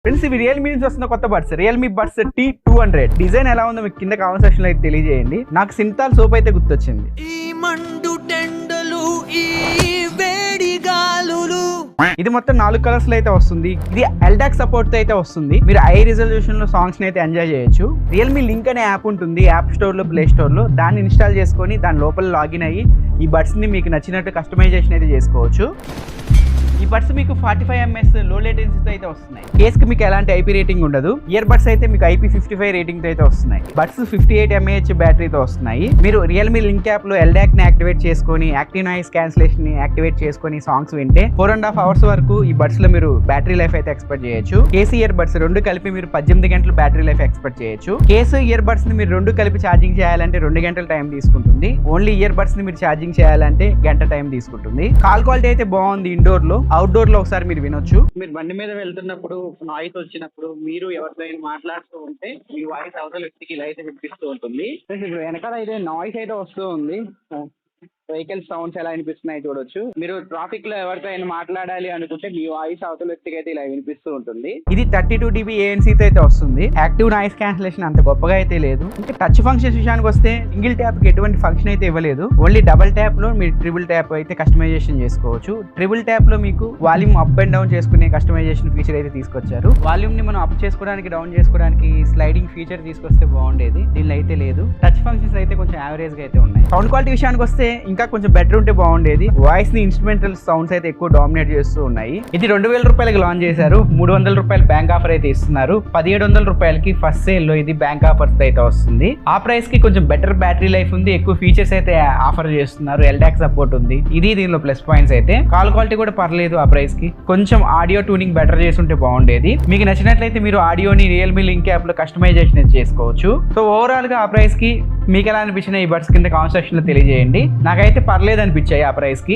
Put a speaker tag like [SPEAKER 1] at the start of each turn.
[SPEAKER 1] Friends ఇవి Realme నుంచి వస్తున్న కొత్త buds Realme buds T200 design ఎలా ఉందో మీకు కింద కామెంట్ సెక్షన్ లో అయితే తెలియజేయండి. నాకు సింతాల్ సోప్ అయితే గుర్తొచ్చింది. ఇది మొత్తం 4 కలర్స్ లో అయితే వస్తుంది. ఇది ఎల్డాక్ సపోర్ట్ తో అయితే వస్తుంది. మీరు హై రిజల్యూషన్ లో సాంగ్స్ ని అయితే ఎంజాయ్ చేయొచ్చు. రియల్మీ లింక్ అనే యాప్ ఉంటుంది యాప్ స్టోర్ లో ప్లే స్టోర్ లో. దాన్ని ఇన్స్టాల్ చేసుకొని దాని లోపల లాగిన్ అయ్యి ఈ బడ్స్ ని మీకు నచ్చినట్టు కస్టమైజేషన్ అయితే చేసుకోవచ్చు. ఈ బడ్స్ మీకు 45 ms లో లేటెన్సీతో అయితే వస్తున్నాయి. కేస్ కి మీకు ఎలాంటి ఐపీ రేటింగ్ ఉండదు. ఇయర్ బడ్స్ అయితే మీకు IP55 రేటింగ్ తో అయితే వస్తున్నాయి. బడ్స్ 58 mAh బ్యాటరీతో వస్తున్నాయి. మీరు రియల్మీ లింక్ యాప్ లో ఎల్డాక్ ని యాక్టివేట్ చేసుకొని యాక్టివ్ నాయిస్ క్యాన్సిలేషన్ ని యాక్టివేట్ చేసుకొని సాంగ్స్ వింటే 4.5 hours వరకు ఈ బడ్స్ లో మీరు బ్యాటరీ లైఫ్ అయితే ఎక్స్పెక్ట్ చేయొచ్చు. కేస్ ఇయర్ బడ్స్ రెండు కలిపి మీరు 18 గంటలు బ్యాటరీ లైఫ్ ఎక్స్పెక్ట్ చేయొచ్చు. కేస్ ఇయర్ బడ్స్ ని మీరు రెండు కలిపి ఛార్జింగ్ చేయాలంటే 2 గంటల టైం తీసుకుంటుంది. ఓన్లీ ఇయర్ బడ్స్ ని మీరు ఛార్జింగ్ చేయాలంటే గంట టైం తీసుకుంటుంది. కాల్ క్వాలిటీ అయితే బాగుంది. ఇండోర్ లో అవుట్డోర్ లో ఒకసారి మీరు వినొచ్చు. మీరు బండి మీద వెళ్తున్నప్పుడు నాయిస్ వచ్చినప్పుడు మీరు ఎవరితో మాట్లాడుతూ ఉంటే మీ వాయిస్ అవతల వ్యక్తికి ఇలా అయితే వినిపిస్తూ ఉంటుంది. ఇప్పుడు వెనకాల అయితే నాయిస్ అయితే వస్తూ ఉంది. వెహికల్ సౌండ్స్ ఎలా వినిపిస్తున్నాయి చూడొచ్చు. మీరు ట్రాఫిక్ లో ఎవరితో అయినా మాట్లాడాలి అనుకుంటే మీ వాయిస్ అవతల వ్యక్తికి అయితే ఇలా వినిపిస్తూ ఉంటుంది. ఇది 32 dB ANC తో అయితే వస్తుంది. యాక్టివ్ నాయిస్ క్యాన్సిలేషన్ అంత గొప్పగా అయితే లేదు. ఇంకా టచ్ ఫంక్షన్స్ విషయానికి వస్తే సింగిల్ ట్యాప్ కి ఎటువంటి ఫంక్షన్ అయితే ఇవ్వలేదు. ఓన్లీ డబుల్ ట్యాప్ లో మీరు ట్రిపుల్ ట్యాప్ అయితే కస్టమైజేషన్ చేసుకోవచ్చు. ట్రిపుల్ ట్యాప్ లో మీకు వాల్యూమ్ అప్ అండ్ డౌన్ చేసుకునే కస్టమైజేషన్ ఫీచర్ అయితే తీసుకొచ్చారు. వాల్యూమ్ ని మనం అప్ చేసుకోవడానికి డౌన్ చేసుకోవడానికి స్లైడింగ్ ఫీచర్ తీసుకొస్తే బాగుండేది. దీనిలో అయితే లేదు. టచ్ ఫంక్షన్స్ అయితే కొంచెం యావరేజ్ గా అయితే ఉన్నాయి. సౌండ్ క్వాలిటీ విషయానికి వస్తే ఇంకా కొంచెం బెటర్ ఉంటే బాగుండేది. వాయిస్ ని ఇన్స్ట్రుమెంటల్ సౌండ్స్ అయితే ఎక్కువ డామినేట్ చేస్తూ ఉన్నాయి. ఇది 2000 రూపాయలకి లాంచ్ చేశారు. 300 రూపాయలు బ్యాంక్ ఆఫర్ అయితే ఇస్తున్నారు. 1700 రూపాయలకి ఫస్ట్ సేల్ లో ఇది బ్యాంక్ ఆఫర్స్ అయితే వస్తుంది. ఆ ప్రైస్ కి కొంచెం బెటర్ బ్యాటరీ లైఫ్ ఉంది. ఎక్కువ ఫీచర్స్ అయితే ఆఫర్ చేస్తున్నారు. ఎల్డాక్ సపోర్ట్ ఉంది. ఇది దీనిలో ప్లస్ పాయింట్స్ అయితే. కాల్ క్వాలిటీ కూడా పర్లేదు. ఆ ప్రైస్ కి కొంచెం ఆడియో ట్యూనింగ్ బెటర్ చేస్తుంటే బాగుండేది. మీకు నచ్చినట్లయితే మీరు ఆడియోని రియల్మీ లింక్ యాప్ లో కస్టమైజేషన్ చేసుకోవచ్చు. సో ఓవరాల్ గా ఆ ప్రైస్ కి మీకు ఎలా అనిపించిన ఈ బడ్స్ కింద కామెంట్ సెక్షన్ లో తెలియజేయండి. నాకైతే పర్లేదు అనిపించాయి ఆ ప్రైస్ కి.